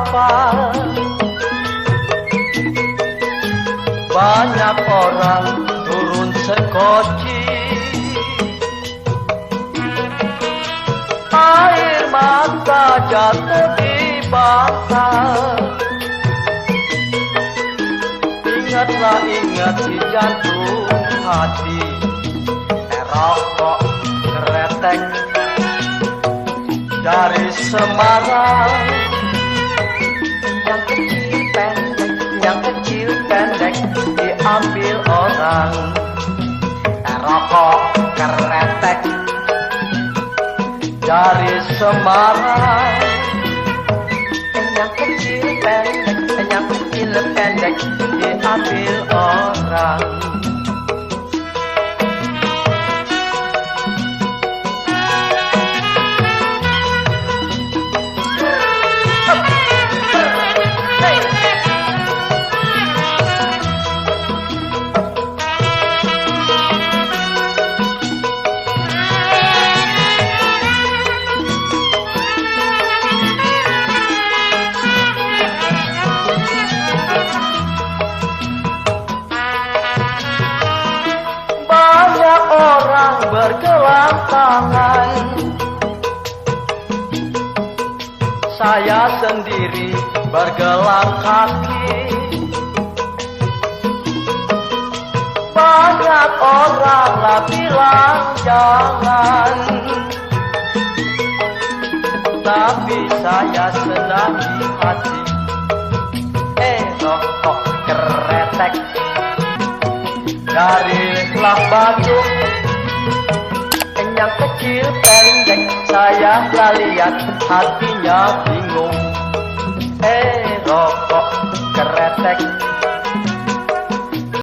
apa. Banyak orang turun sekoci, air mata jatuh di bata. Ingatlah, ingat di jantung hati, rokok keretek dari Semarang. Yang kecil pendek, yang kecil pendek diambil orang. Rokok keretek dari Semarang. Yang kecil pendek diambil orang. Orang bergelang tangan, saya sendiri bergelang kaki. Banyak orang lah bilang jangan, tapi saya senangi hati. Rokok keretek dari Lah Batu. Yang kecil pendek saya lah lihat, hatinya bingung. Rokok keretek